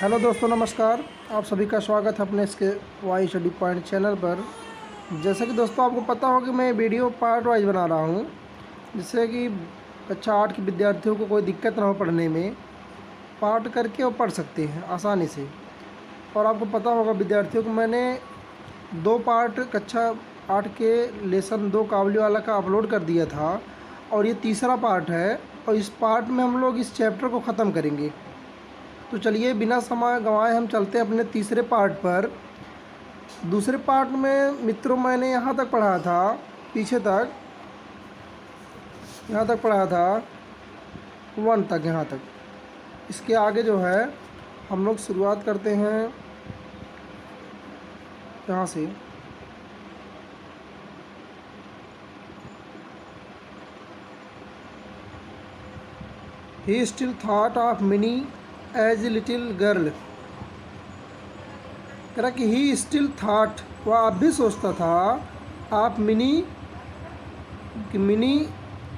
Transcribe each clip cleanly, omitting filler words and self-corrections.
Hello दोस्तों, नमस्कार। आप सभी का स्वागत है अपने इसके वाई स्टडी पॉइंट चैनल पर। जैसे कि दोस्तों आपको पता हो कि मैं वीडियो पार्ट वाइज बना रहा हूँ, जिससे कि कक्षा 8 के विद्यार्थियों को कोई दिक्कत ना हो पढ़ने में। पार्ट करके वो पढ़ सकते हैं आसानी से। और आपको पता होगा विद्यार्थियों को मैंने 2 पार्ट कक्षा 8 के लेसन 2 काबुली वाला का अपलोड कर दिया था, और ये तीसरा पार्ट है। और इस पार्ट में हम लोग इस चैप्टर को ख़त्म करेंगे। तो चलिए बिना समय गंवाए हम चलते हैं अपने तीसरे पार्ट पर। दूसरे पार्ट में मित्रों मैंने यहाँ तक पढ़ा था, पीछे तक यहाँ तक पढ़ा था 1 तक, यहाँ तक। इसके आगे जो है हम लोग शुरुआत करते हैं यहाँ से। He still thought of Mini as a little girl. कह रहा कि ही स्टिल थॉट, वह अब भी सोचता था, आप Mini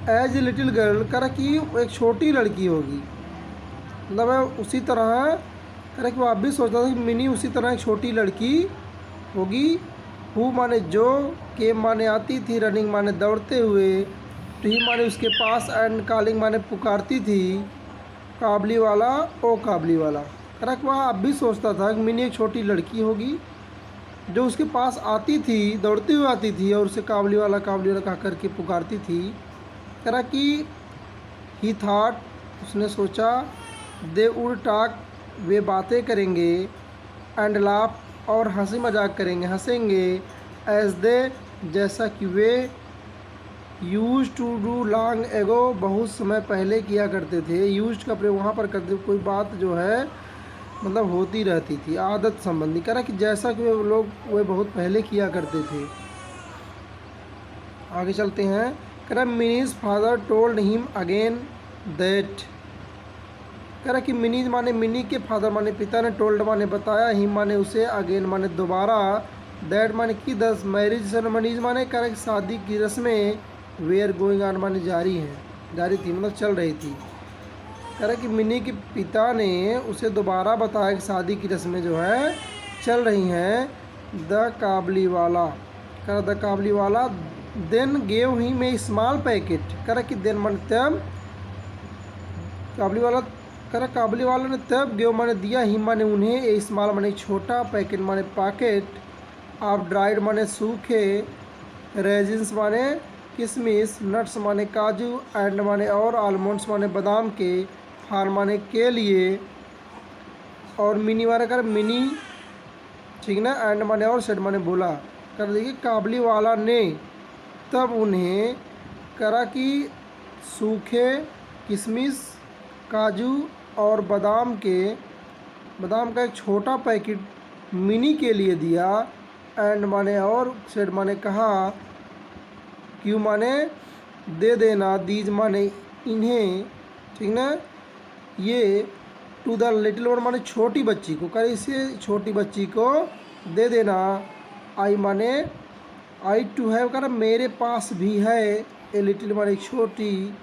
as a little girl, कह रहा कि वो एक छोटी लड़की होगी। मतलब है उसी तरह, कह रहा कि वो अब भी सोचता था कि मिनी उसी तरह एक छोटी लड़की होगी। हु माने जो, के माने आती थी, रनिंग माने दौड़ते हुए, टू ही माने उसके पास, एंड कॉलिंग माने पुकारती थी, काबली वाला ओ काबली वाला। कह रहा कि वह अब भी सोचता था कि मिनी एक छोटी लड़की होगी जो उसके पास आती थी, दौड़ती हुई आती थी, और उसे काबली वाला कह करके पुकारती थी। कह रहा कि ही थाट, उसने सोचा, दे वुड टॉक, वे बातें करेंगे, एंड लाफ, और हंसी मजाक करेंगे, हंसेंगे, एज दे, जैसा कि वे, use to do long ago, बहुत समय पहले किया करते थे। यूज का प्रयोग वहाँ पर करते, कोई बात जो है मतलब होती रहती थी, आदत संबंधी। कह रहा कि जैसा कि वे बहुत पहले किया करते थे। आगे चलते हैं। कह रहा minis father told him again that. कह रहा कि मिनीज माने मिनी के फादर माने पिता ने, टोल्ड माने बताया, हिम माने उसे, अगेन माने दोबारा, दैट माने कि 10 मैरिज सेरेमनीज माने, कह रहा कि शादी की रस्में, वेयर गोइंग ऑन माने जारी हैं, जारी थी मतलब चल रही थी। कह रहा कि मिनी के पिता ने उसे दोबारा बताया कि शादी की रस्में जो है चल रही हैं। द काबली वाला, कह रहा द काबली वाला, देन गेव ही में स्मॉल पैकेट। कह रहा कि देन माने तब, काबली वाला, कह रहा काबली वाला ने तब, गेव माने दिया, ही माने उन्हें, ए स्मॉल माने छोटा, पैकेट माने पॉकेट, ऑफ ड्राइड माने सूखे, रेजिन्स माने किशमिश, नट्स माने काजू, एंड माने और, आलमंड्स माने बादाम के, फार माने के लिए, और मिनी माने कर मिनी, ठीक ना, एंड माने और, सेड माने बोला। कर देखिए काबली वाला ने तब उन्हें, करा कि सूखे किशमिश, काजू और बादाम का एक छोटा पैकेट मिनी के लिए दिया, एंड माने और, सेड माने कहा, क्यों माने दे देना, दीज माने इन्हें, ठीक ना, ये, टू द लिटिल वन माने छोटी बच्ची को, कर इसे छोटी बच्ची को दे देना। आई माने आई टू हैव, कर मेरे पास भी है, ए लिटिल माने छोटी,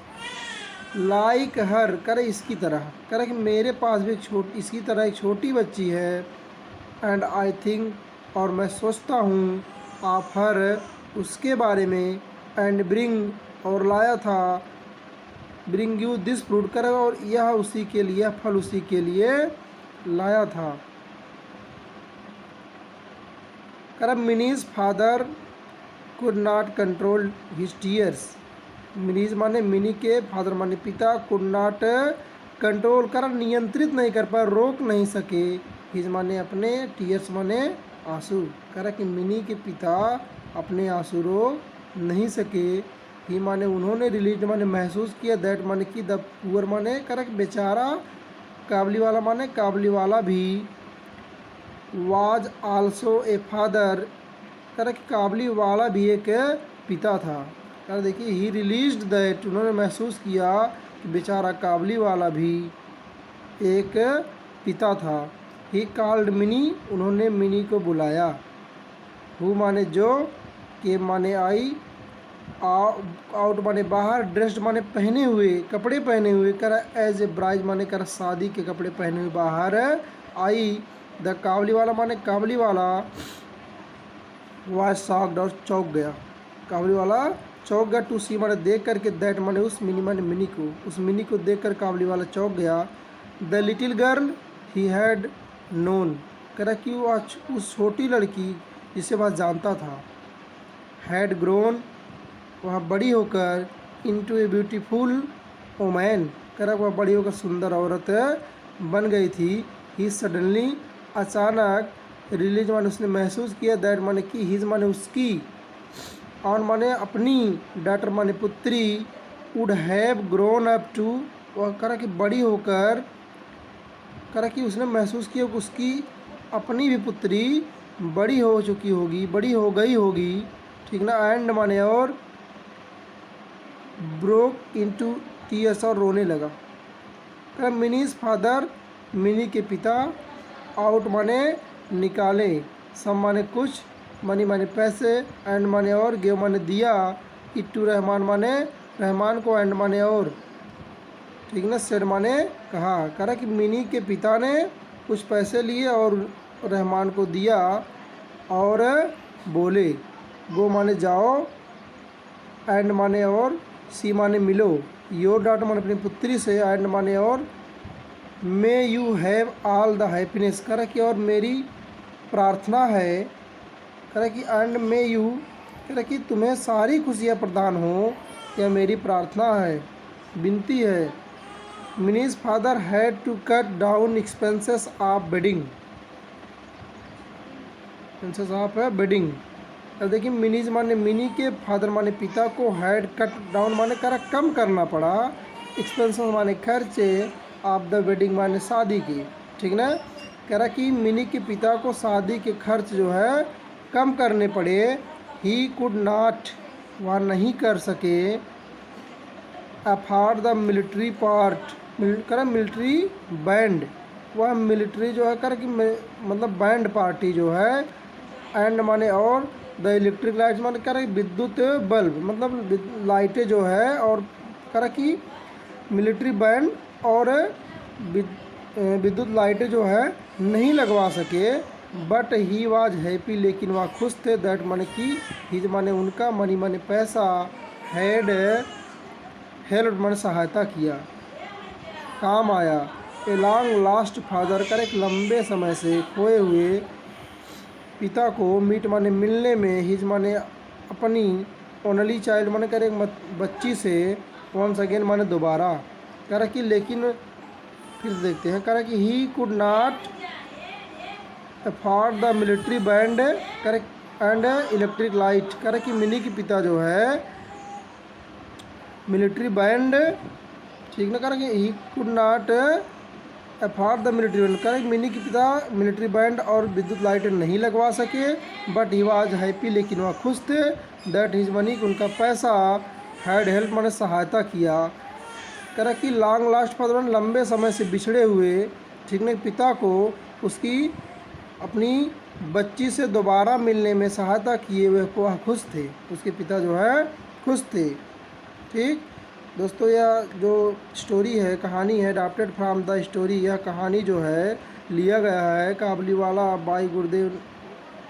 लाइक हर, करे इसकी तरह, करे कि मेरे पास भी इसकी तरह एक छोटी बच्ची है। एंड आई थिंक, और मैं सोचता हूँ, आप हर, उसके बारे में, एंड ब्रिंग, और लाया था, ब्रिंग यू दिस फ्रूट, करेगा और यह उसी के लिए, फल उसी के लिए लाया था। कर minis father could not control his tears. Minis माने मिनी के फादर माने पिता, कुड नॉट कंट्रोल, कर नियंत्रित नहीं कर पाए, रोक नहीं सके, हिज माने अपने, टीयर्स माने आंसू। कर कि मिनी के पिता अपने आंसू रोक नहीं सके। ही माने उन्होंने, रिलीज माने महसूस किया, दैट माने कि, द पुअर माने कर बेचारा, काबली वाला माने काबली वाला भी, वाज आल्सो ए फादर, कर काबली वाला भी एक पिता था। कर देखिए ही रिलीज्ड दैट, उन्होंने महसूस किया कि बेचारा काबली वाला भी एक पिता था। ही कॉल्ड मिनी, उन्होंने मिनी को बुलाया। हु माने जो, के माने आई, आउट माने बाहर, ड्रेस्ड माने पहने हुए, कपड़े पहने हुए, कर एज ए ब्राइड माने कर शादी के कपड़े पहने हुए बाहर आई द काबली वाला माने काबली वाला वाज शॉक्ड और चौंक गया। काबली वाला चौंक गया टू सी माने देख करके, दैट माने उस मिनी माने मिनी को, उस मिनी को देख कर काबली वाला चौंक गया। The little girl he had known, कह रहा कि वो आज उस छोटी लड़की जिसे वह जानता था, हैड ग्रोन, वह बड़ी होकर, इनटू ए ब्यूटीफुल वोमैन, कह रहा वह बड़ी होकर सुंदर औरत बन गई थी। ही सडनली, अचानक, रिलीज माने उसने महसूस किया, दैट माने कि, हिज माने उसकी, ऑन माने अपनी, डॉटर माने पुत्री, would have grown up too, वह कह रहा कि बड़ी होकर, कह रहा कि उसने महसूस किया कि उसकी अपनी भी पुत्री बड़ी हो चुकी होगी, बड़ी हो गई होगी, ठीक ना। एंड माने और, ब्रोक इनटू टीयर्स, और रोने लगा। कह रहा मिनीज फादर, मिनी के पिता, आउट माने निकाले, सम माने कुछ, मनी माने पैसे, एंड माने और, गिव माने दिया, इट टू रहमान माने रहमान को, एंड माने और, ठीक ना। सेड माने कहा। कह रहा कि मिनी के पिता ने कुछ पैसे लिए और रहमान को दिया और बोले, गो माने जाओ, एंड माने और, सी माने मिलो, योर डॉटर माने अपनी पुत्री से, एंड माने और, may you have all the happiness, कह रहा कि और मेरी प्रार्थना है, कह रहा कि एंड मे यू, कह रहा कि तुम्हें सारी खुशियाँ प्रदान हो, यह मेरी प्रार्थना है, विनती है। Mini's father had to cut down expenses of bedding, expenses of bedding. अब देखिए मिनीज माने मिनी के, फादर माने पिता को, हैड कट डाउन माने करा कम करना पड़ा, एक्सपेंसेस माने खर्चे, ऑफ द वेडिंग माने शादी की, ठीक ना। कह रहा कि मिनी के पिता को शादी के खर्च जो है कम करने पड़े। ही कुड नॉट, वह नहीं कर सके, अफोर्ड द मिलिट्री पार्ट, कर मिलिट्री बैंड, वह मिलिट्री जो है कर कि मतलब बैंड पार्टी जो है, एंड माने और, द इलेक्ट्रिक लाइट्स माने कर विद्युत बल्ब, मतलब लाइटें जो है, और कर कि मिलिट्री बैंड और विद्युत लाइटें जो है नहीं लगवा सके। बट ही वाज हैप्पी, लेकिन वह खुश थे, दैट माने कि, हिज माने उनका, मनी माने पैसा, हैड हेल्प माने सहायता किया, काम आया। ए लॉन्ग लास्ट फादर, कर एक लंबे समय से खोए हुए पिता को, मीट माने मिलने में, हिज माने अपनी, ओनली चाइल्ड माने कर एक बच्ची से, वंस अगेन माने दोबारा, कर कि लेकिन फिर देखते हैं, कर कि he could not afford the military band, कर एंड इलेक्ट्रिक लाइट, कर कि मिनी के पिता जो है मिलिट्री बैंड, ठीक ना, कर he could not afford the military band, कर मिनी के पिता मिलिट्री बैंड और विद्युत लाइट नहीं लगवा सके। बट ही वाज हैप्पी, लेकिन वह खुश थे, दैट हिज मनी, उनका पैसा, हैड हेल्प माने सहायता किया। कह कि लॉन्ग लास्ट फादर, लंबे समय से बिछड़े हुए, ठीक ना, पिता को उसकी अपनी बच्ची से दोबारा मिलने में सहायता किए हुए को वह खुश थे, उसके पिता जो है खुश थे। ठीक दोस्तों, यह जो स्टोरी है, कहानी है, अडॉप्टेड फ्रॉम द स्टोरी, यह कहानी जो है लिया गया है काबली वाला बाई गुरुदेव,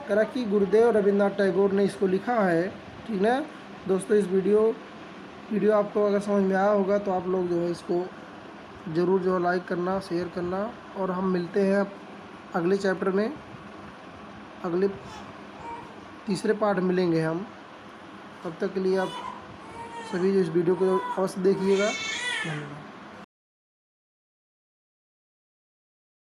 करा कि गुरुदेव रविंद्रनाथ टैगोर ने इसको लिखा है। ठीक है दोस्तों, इस वीडियो आपको अगर समझ में आया होगा तो आप लोग जो है इसको ज़रूर जो है लाइक करना, शेयर करना, और हम मिलते हैं अगले चैप्टर में, अगले तीसरे पार्ट मिलेंगे हम। तब तक के लिए आप सभी इस वीडियो को अवश्य देखिएगा। धन्यवाद।